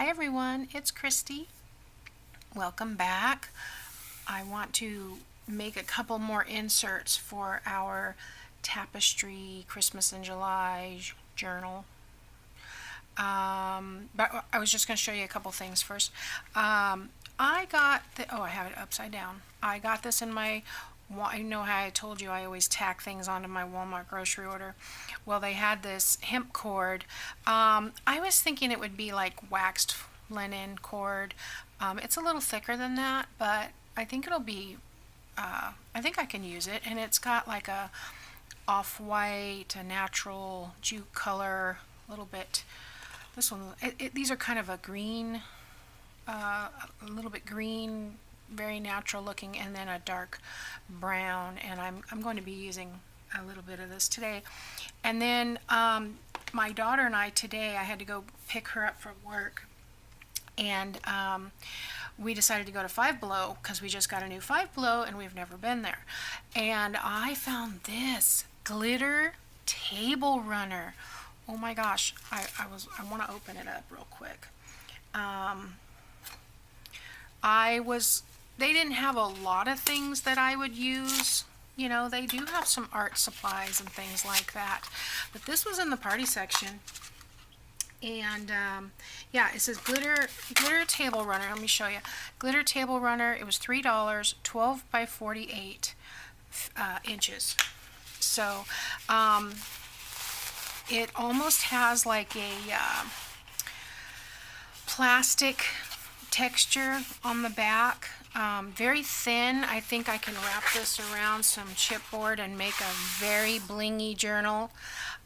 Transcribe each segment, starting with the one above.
Hi everyone, it's Kristi. Welcome back. I want to make a couple more inserts for our Tapestry Christmas in July journal. But I was just going to show you a couple things first. I got I have it upside down. I got this in my, I know how I told you I always tack things onto my Walmart grocery order. Well, they had this hemp cord. I was thinking it would be like waxed linen cord. It's a little thicker than that, but I think it'll be, I think I can use it. And it's got like a off-white, a natural jute color, a little bit. This one, these are kind of a green, a little bit green, very natural looking, and then a dark brown. And I'm going to be using a little bit of this today. And then my daughter and I today, I had to go pick her up from work, and we decided to go to Five Below because we just got a new Five Below and we've never been there. And I found this glitter table runner. Oh my gosh, I want to open it up real quick. They didn't have a lot of things that I would use. You know, they do have some art supplies and things like that. But this was in the party section. And yeah, it says glitter table runner. Let me show you. Glitter table runner. It was $3, 12 by 48 inches. So it almost has like a plastic texture on the back. Very thin. I think I can wrap this around some chipboard and make a very blingy journal.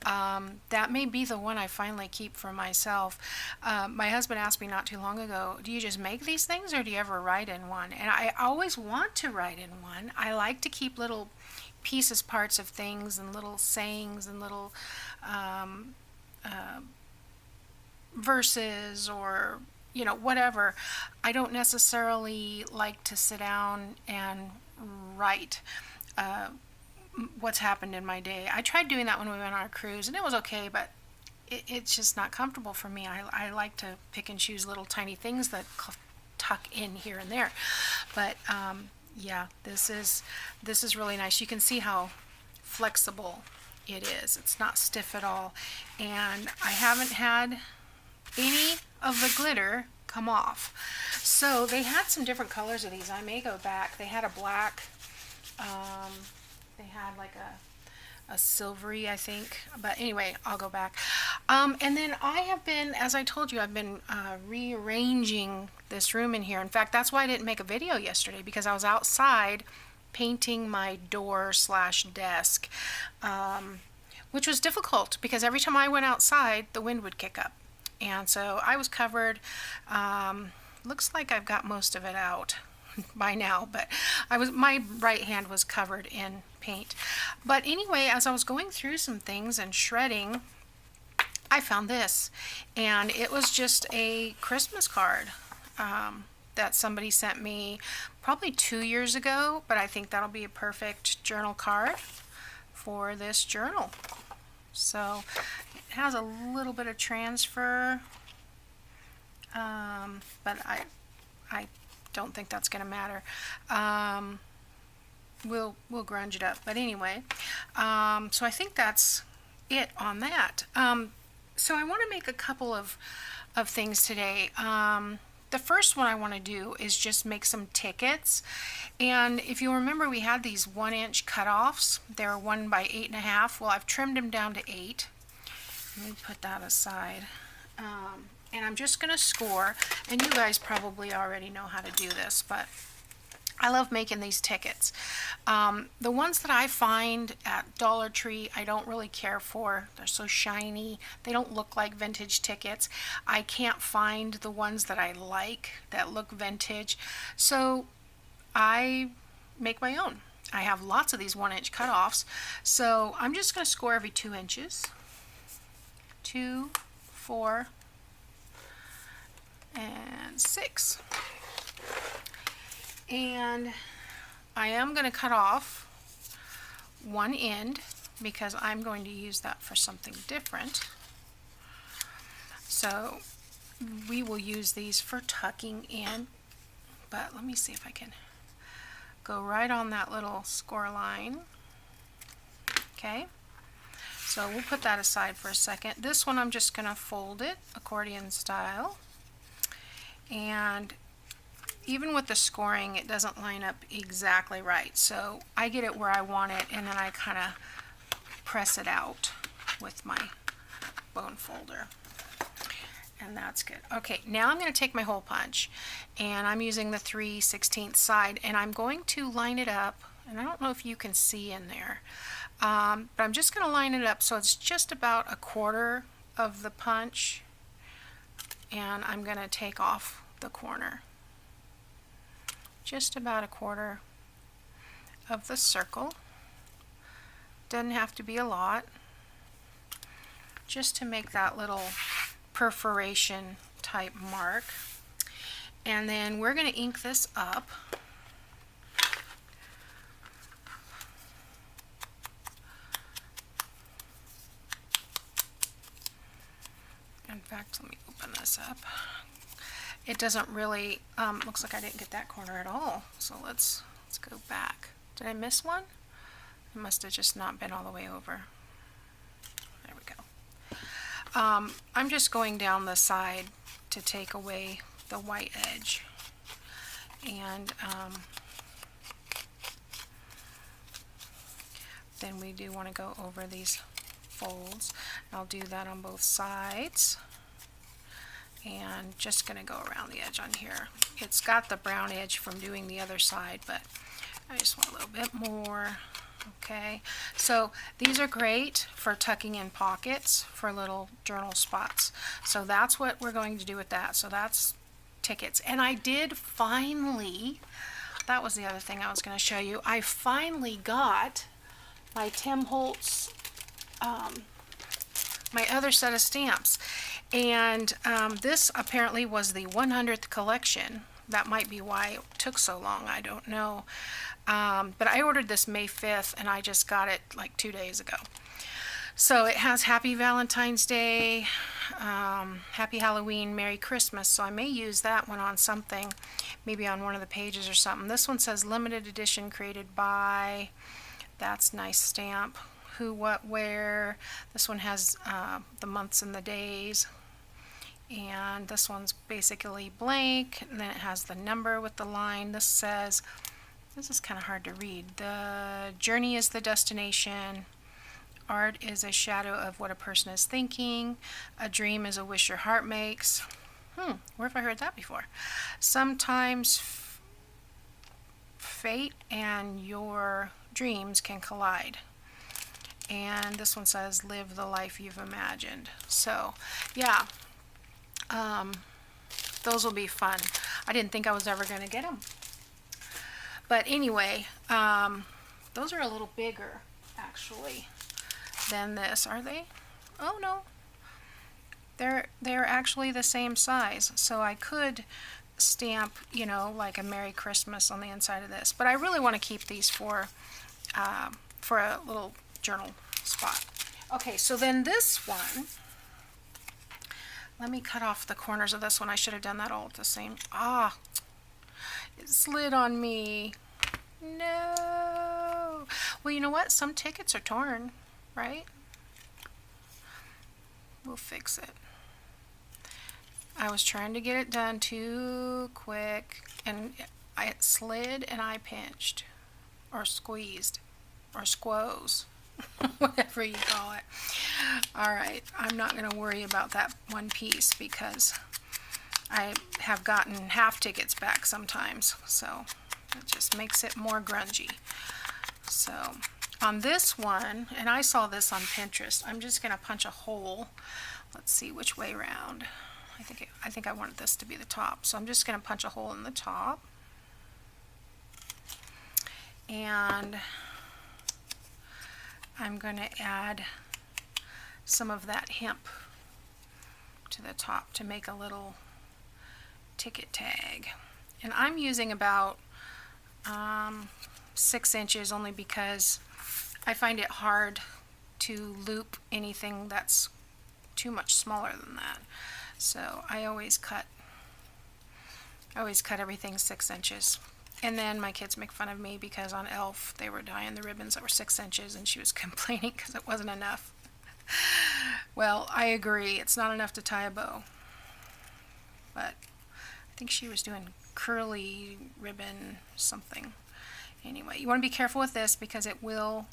That may be the one I finally keep for myself. My husband asked me not too long ago, do you just make these things or do you ever write in one? And I always want to write in one. I like to keep little pieces, parts of things, and little sayings and little verses, or you know, whatever. I don't necessarily like to sit down and write what's happened in my day. I tried doing that when we went on a cruise and it was okay, but it's just not comfortable for me. I like to pick and choose little tiny things that tuck in here and there. But yeah, this is really nice. You can see how flexible it is. It's not stiff at all. And I haven't had any of the glitter come off. So they had some different colors of these. I may go back. They had a black, they had like a silvery, I think. But anyway, I'll go back. And then I have been, as I told you, I've been rearranging this room in here. In fact, that's why I didn't make a video yesterday, because I was outside painting my door / desk, which was difficult because every time I went outside, the wind would kick up. And so I was covered. Looks like I've got most of it out by now, but my right hand was covered in paint. But anyway, as I was going through some things and shredding, I found this, and it was just a Christmas card that somebody sent me probably 2 years ago, but I think that'll be a perfect journal card for this journal. So it has a little bit of transfer, but I don't think that's going to matter. We'll grunge it up. But anyway, so I think that's it on that. So I want to make a couple of things today. The first one I want to do is just make some tickets. And if you remember, we had these 1-inch cutoffs. They're 1 by 8.5. Well, I've trimmed them down to 8. Let me put that aside. And I'm just going to score. And you guys probably already know how to do this, but I love making these tickets. The ones that I find at Dollar Tree, I don't really care for. They're so shiny. They don't look like vintage tickets. I can't find the ones that I like that look vintage. So I make my own. I have lots of these 1-inch cutoffs. So I'm just going to score every 2 inches. 2, 4, and 6. And I am going to cut off one end because I'm going to use that for something different. So we will use these for tucking in, but let me see if I can go right on that little score line. Okay, so we'll put that aside for a second. This one I'm just going to fold it accordion style, and even with the scoring it doesn't line up exactly right, so I get it where I want it and then I kind of press it out with my bone folder. And that's good. Okay, now I'm going to take my hole punch, and I'm using the 3/16 side, and I'm going to line it up, and I don't know if you can see in there, but I'm just going to line it up so it's just about a quarter of the punch, and I'm going to take off the corner. Just about a quarter of the circle. Doesn't have to be a lot, just to make that little perforation type mark. And then we're going to ink this up. In fact, let me open this up. It doesn't really, looks like I didn't get that corner at all. So let's go back. Did I miss one? It must have just not been all the way over. There we go. I'm just going down the side to take away the white edge, and then we do want to go over these folds. I'll do that on both sides, and just going to go around the edge on here. It's got the brown edge from doing the other side, but I just want a little bit more. Okay, so these are great for tucking in pockets for little journal spots. So that's what we're going to do with that. So that's tickets. And I did finally, that was the other thing I was going to show you, I finally got my Tim Holtz, my other set of stamps. And this apparently was the 100th collection. That might be why it took so long, I don't know. But I ordered this May 5th, and I just got it like 2 days ago. So it has Happy Valentine's Day, Happy Halloween, Merry Christmas. So I may use that one on something, maybe on one of the pages or something. This one says limited edition created by, that's nice stamp. Who, what, where. This one has the months and the days. And this one's basically blank, and then it has the number with the line. This says, this is kind of hard to read. The journey is the destination. Art is a shadow of what a person is thinking. A dream is a wish your heart makes. Where have I heard that before? Sometimes fate and your dreams can collide. And this one says, live the life you've imagined. So, yeah. Those will be fun. I didn't think I was ever going to get them. But anyway, those are a little bigger, actually, than this. Are they? Oh, no. They're actually the same size. So I could stamp, you know, like a Merry Christmas on the inside of this. But I really want to keep these for a little journal spot. Okay, so then this one, let me cut off the corners of this one. I should have done that all at the same. It slid on me. No. Well, you know what? Some tickets are torn, right? We'll fix it. I was trying to get it done too quick, and it slid and I pinched, or squeezed, or squoze, whatever you call it. All right, I'm not going to worry about that one piece because I have gotten half tickets back sometimes, so it just makes it more grungy. So on this one, and I saw this on Pinterest, I'm just going to punch a hole. Let's see which way around. I think I wanted this to be the top, so I'm just going to punch a hole in the top. And I'm going to add some of that hemp to the top to make a little ticket tag. And I'm using about 6 inches only because I find it hard to loop anything that's too much smaller than that. So I always cut everything 6 inches. And then my kids make fun of me because on Elf they were dyeing the ribbons that were 6 inches and she was complaining because it wasn't enough. Well, I agree, it's not enough to tie a bow. But I think she was doing curly ribbon something. Anyway, you want to be careful with this because it will,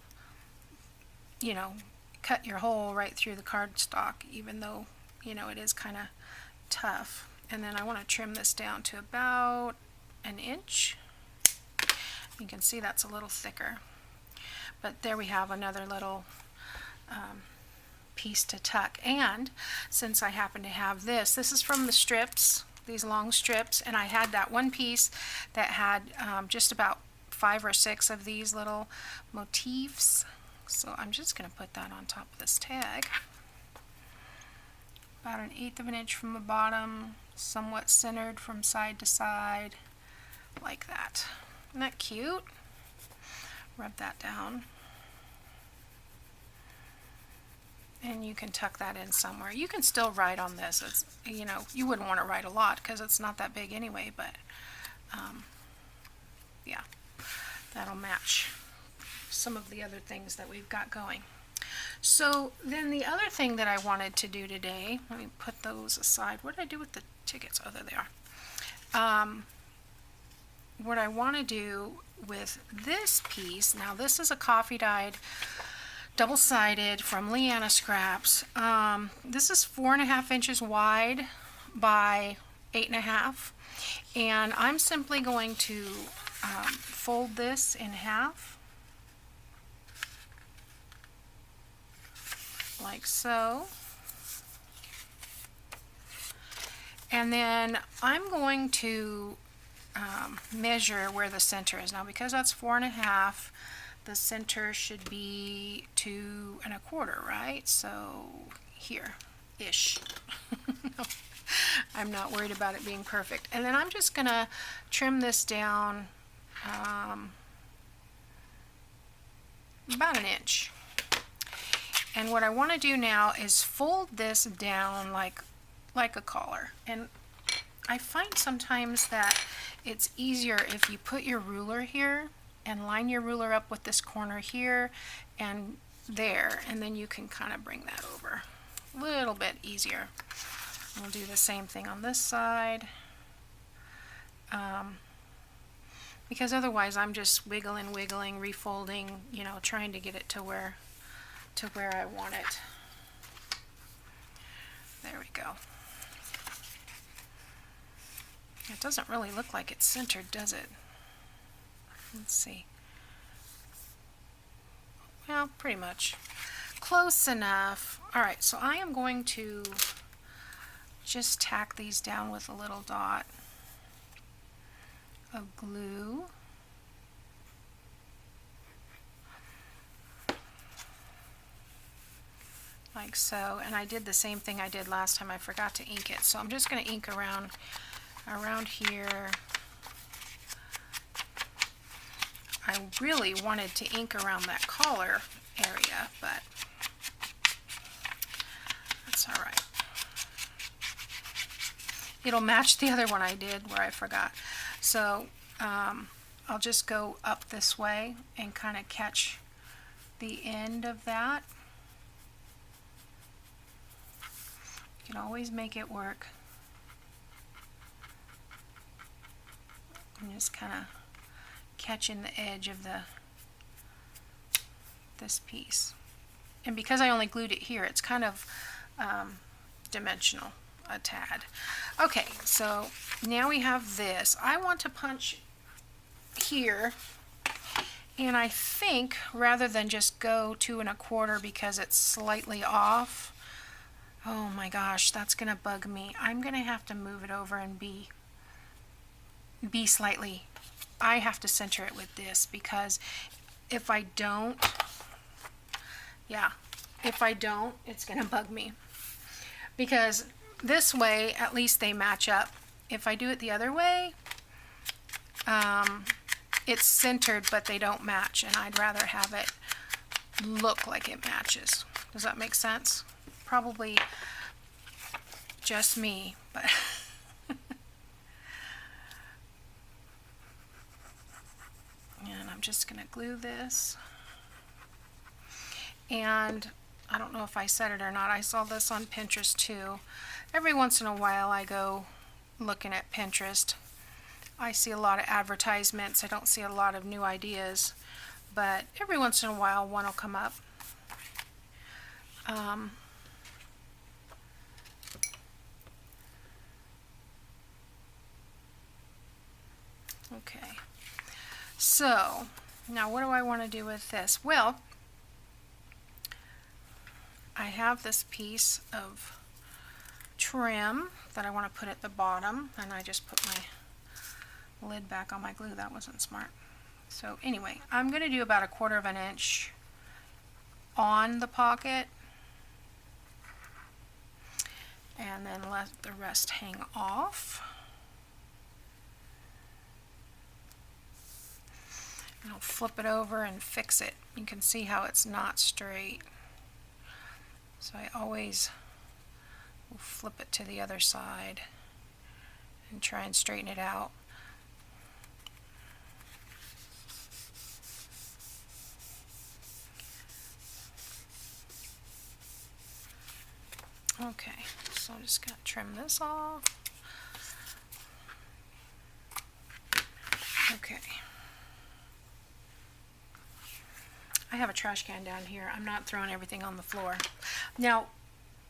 you know, cut your hole right through the cardstock, even though, you know, it is kind of tough. And then I want to trim this down to about an inch. You can see that's a little thicker. But there we have another little piece to tuck. And since I happen to have this is from the strips, these long strips, and I had that one piece that had just about 5 or 6 of these little motifs. So I'm just going to put that on top of this tag. About 1/8 of an inch from the bottom, somewhat centered from side to side, like that. Isn't that cute? Rub that down. And you can tuck that in somewhere. You can still write on this. It's, you know, you wouldn't want to write a lot because it's not that big anyway, but yeah, that'll match some of the other things that we've got going. So then the other thing that I wanted to do today, let me put those aside. What did I do with the tickets? Oh, there they are. What I want to do with this piece, now this is a coffee dyed double-sided from Liana Scraps. This is 4.5 inches wide by 8.5, and I'm simply going to fold this in half, like so. And then I'm going to measure where the center is. Now, because that's 4.5, the center should be 2 1/4, right? So here-ish. I'm not worried about it being perfect. And then I'm just gonna trim this down about 1 inch. And what I want to do now is fold this down like a collar. And I find sometimes that it's easier if you put your ruler here and line your ruler up with this corner here and there, and then you can kind of bring that over a little bit easier. We'll do the same thing on this side, because otherwise I'm just wiggling, refolding, you know, trying to get it to where I want it. There we go. It doesn't really look like it's centered, does it? Let's see. Well, pretty much. Close enough. Alright, so I am going to just tack these down with a little dot of glue. Like so. And I did the same thing I did last time. I forgot to ink it. So I'm just going to ink around here. I really wanted to ink around that collar area, but that's all right. It'll match the other one I did where I forgot. So I'll just go up this way and kind of catch the end of that. You can always make it work. I'm just kind of catching the edge of this piece. And because I only glued it here, it's kind of dimensional a tad. Okay, so now we have this. I want to punch here, and I think rather than just go 2 1/4 because it's slightly off, oh my gosh, that's gonna bug me. I'm gonna have to move it over and be slightly, I have to center it with this, because if I don't, it's gonna bug me, because this way at least they match up. If I do it the other way, it's centered but they don't match, and I'd rather have it look like it matches. Does that make sense? Probably just me, but and I'm just going to glue this. And I don't know if I said it or not, I saw this on Pinterest too. Every once in a while I go looking at Pinterest. I see a lot of advertisements. I don't see a lot of new ideas, but every once in a while one will come up. Okay, so now what do I want to do with this? Well, I have this piece of trim that I want to put at the bottom, and I just put my lid back on my glue. That wasn't smart. So anyway, I'm going to do about 1/4 of an inch on the pocket, and then let the rest hang off. And I'll flip it over and fix it. You can see how it's not straight. So I always will flip it to the other side and try and straighten it out. Okay, so I'm just going to trim this off. Okay. I have a trash can down here. I'm not throwing everything on the floor. Now,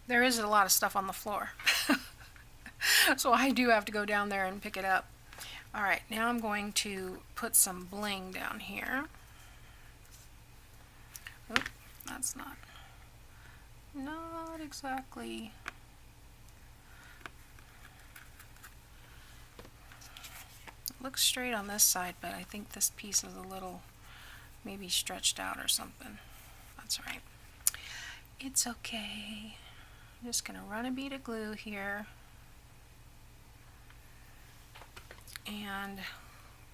there is a lot of stuff on the floor. So I do have to go down there and pick it up. Alright, now I'm going to put some bling down here. Oop, that's not exactly. It looks straight on this side, but I think this piece is a little maybe stretched out or something. That's all right. It's okay. I'm just going to run a bead of glue here and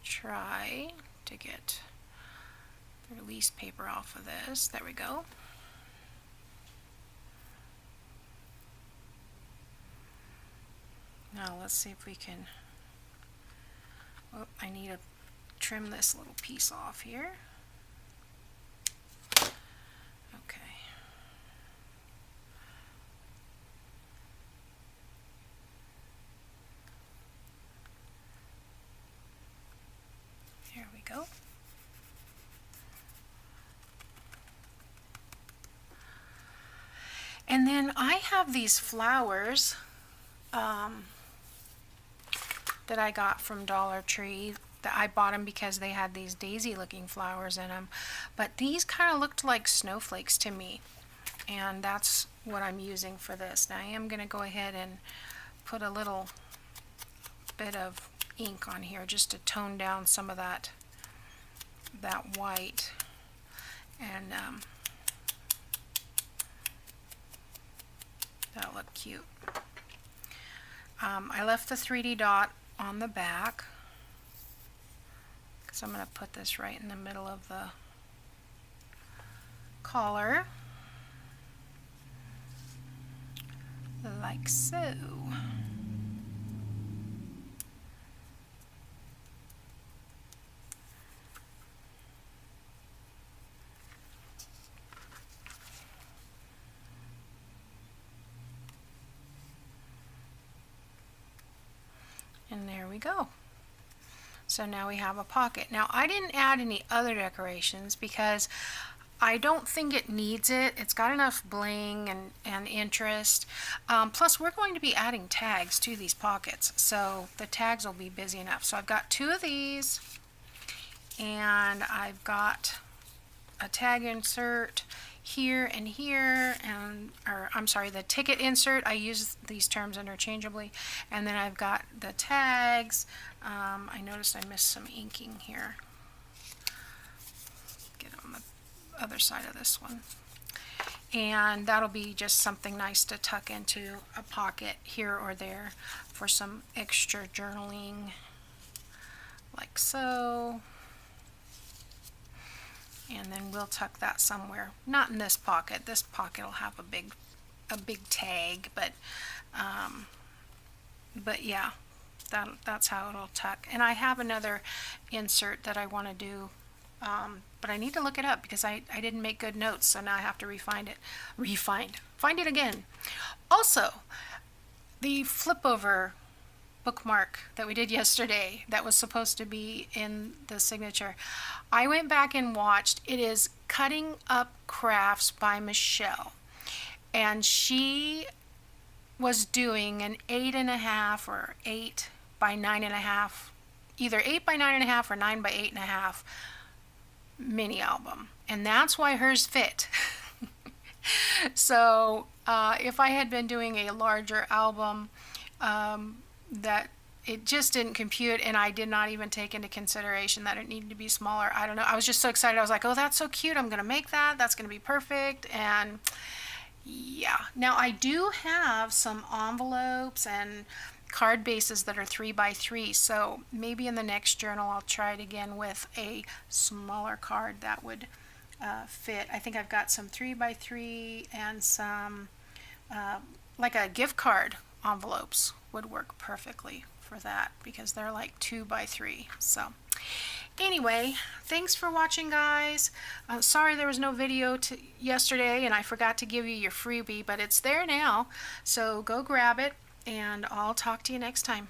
try to get the release paper off of this. There we go. Now let's see if we can, oh, I need to trim this little piece off here. Okay. Here we go. And then I have these flowers that I got from Dollar Tree. That I bought them because they had these daisy looking flowers in them, but these kind of looked like snowflakes to me, and that's what I'm using for this. Now I am going to go ahead and put a little bit of ink on here just to tone down some of that white, and that'll look cute. I left the 3D dot on the back, so I'm going to put this right in the middle of the collar, like so. And there we go. So now we have a pocket. Now I didn't add any other decorations because I don't think it needs it. It's got enough bling and interest. Plus we're going to be adding tags to these pockets, so the tags will be busy enough. So I've got 2 of these, and I've got a tag insert here and here, and I'm sorry, the ticket insert. I use these terms interchangeably. And then I've got the tags. I noticed I missed some inking here. Get on the other side of this one. And that'll be just something nice to tuck into a pocket here or there for some extra journaling, like so. And then we'll tuck that somewhere, not in this pocket. This pocket will have a big tag, but But yeah, that's how it'll tuck. And I have another insert that I want to do, but I need to look it up because I didn't make good notes, so now I have to find it again. Also, the flip over bookmark that we did yesterday that was supposed to be in the signature, I went back and watched. It is Cutting Up Crafts by Michelle, and she was doing an 8.5 or 8 by 9.5, either 8 by 9.5 or 9 by 8.5 mini album, and that's why hers fit. So if I had been doing a larger album, that it just didn't compute, and I did not even take into consideration that it needed to be smaller. I don't know. I was just so excited. I was like, oh, that's so cute. I'm going to make that. That's going to be perfect. And yeah. Now I do have some envelopes and card bases that are 3 by 3. So maybe in the next journal I'll try it again with a smaller card that would fit. I think I've got some 3 by 3 and some like a gift card envelopes would work perfectly for that because they're like 2 by 3. So anyway, thanks for watching, guys. Sorry there was no video yesterday and I forgot to give you your freebie, but it's there now. So go grab it and I'll talk to you next time.